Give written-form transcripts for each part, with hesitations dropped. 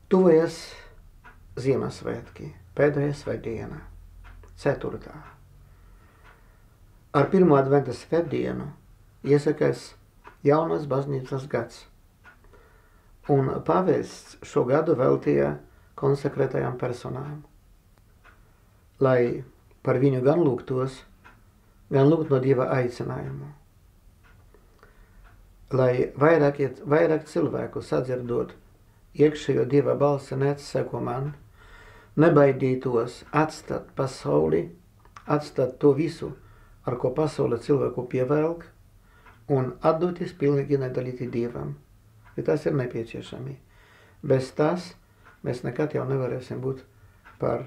Tuvojas Ziemassvētki, pēdējā svētdiena, 4. Ar pirmo adventa svētdienu iesakās jaunās baznīcas gads, un pāvests šo gadu veltīja konsekrētajām personām, lai par viņu gan lūgtos, gan lūgt no Dieva aicinājumu, lai vairāk cilvēku sadzirdot iekšējo Dieva balsi nec seko man, nebaidītos atstāt pasauli, atstāt to visu, ar ko pasaule cilvēku pievelk, un atdoties pilnīgi nedalīti Dievam. Ja tas ir nepieciešami. Bez tas mēs nekad jau nevarēsim būt par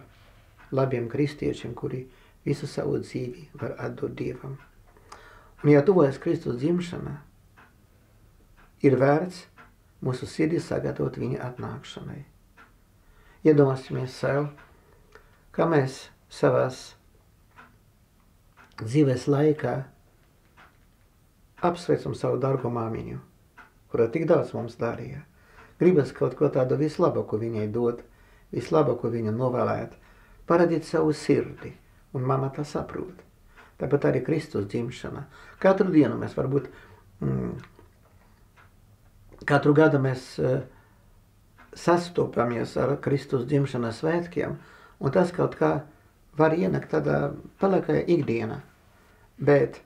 labiem kristiešiem, kuri visu savu dzīvi var atdot Dievam. Un ja tuvojas Kristus dzimšana, ir vērts mūsu sirdī sagatavot viņa atnākšanai. Iedomāsimies sev, kā mēs savās dzīves laikā apsveicam savu dargo māmiņu, kura tik daudz mums darīja. Gribas kaut ko tādu vislabāko viņai dot, vislabāko viņu novēlēt, parādīt savu sirdi, un mamma tā saprot. Tāpat arī Kristus dzimšana. Katru dienu mēs varbūt katru gadu mēs sastopamies ar Kristus dzimšanas svētkiem, un tas kaut kā var ienākt tādā palākajā ikdienā. Bet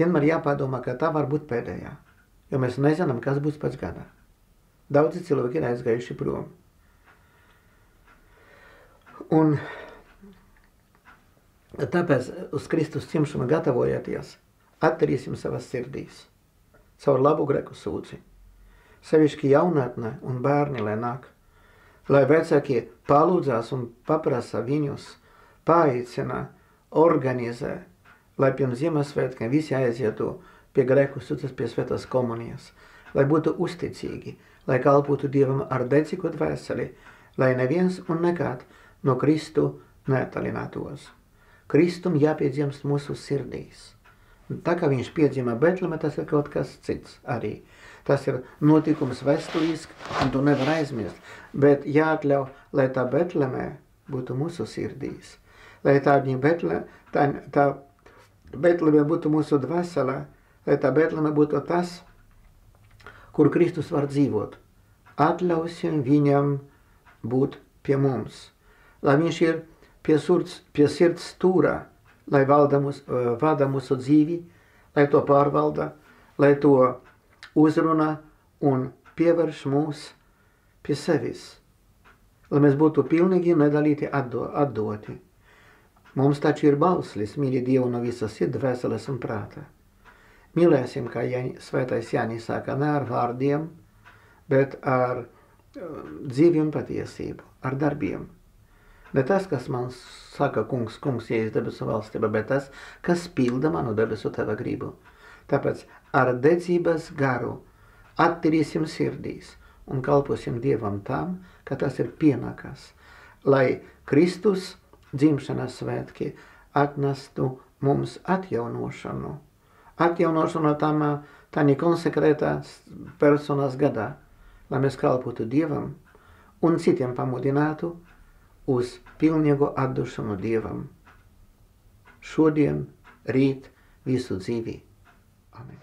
vienmēr jāpadomā, ka tā var būt pēdējā, jo mēs nezinām, kas būs pēc gada. Daudzi cilvēki ir aizgājuši prom. Un tāpēc uz Kristus dzimšanu gatavojieties, atdarīsim savas sirdīs caur labu greku sūdzi. Sevišķi jaunatne un bērni, lai nāk, lai vecāki palūdzās un paprasa viņus, paaicina, organizē, lai pirms Ziemassvētkiem visi aizietu pie greku sūdzes, pie svētās komunijas, lai būtu uzticīgi, lai kalpotu Dievam ar dedzīgu dvēseli, lai neviens un nekad no Kristu neattālinātos. Kristum jāpiedzimst mūsu sirdīs. Tā kā viņš piedzima Betlemē, tas ir kaut kas cits arī. Tas ir notikums vēsturiski, un tu nevar aizmirst. Bet jāatļauj, lai tā Betlemē būtu mūsu sirdīs. Lai tā Betlemē būtu mūsu dvēselē, lai tā Betlemē būtu tas, kur Kristus var dzīvot. Atļausim viņam būt pie mums. Lai viņš ir pie sirds stūrā, lai vada mūsu dzīvi, lai to pārvalda, lai to uzrunā un pievērš mūs pie sevis, lai mēs būtu pilnīgi nedalīti atdoti. Mums taču ir bauslis mīli Dievu no visas sirds, dvēseles un prāta. Mīlēsim, kā svētais Jānis saka, ne ar vārdiem, bet ar dzīvi un patiesību, ar darbiem. Ne tas, kas man saka, kungs, ieies debesu valstība, bet tas, kas pilda manu debesu teva gribu. Tāpēc ar dedzības garu attīrīsim sirdīs un kalposim Dievam tam, ka tas ir pienākas, lai Kristus dzimšanas svētki atnestu mums atjaunošanu. Atjaunošanu tādā konsekrētās personas gadā, lai mēs kalpotu Dievam un citiem pamudinātu uz pilnīgu atdošanu Dievam. Šodien, rīt, visu dzīvi. Amen.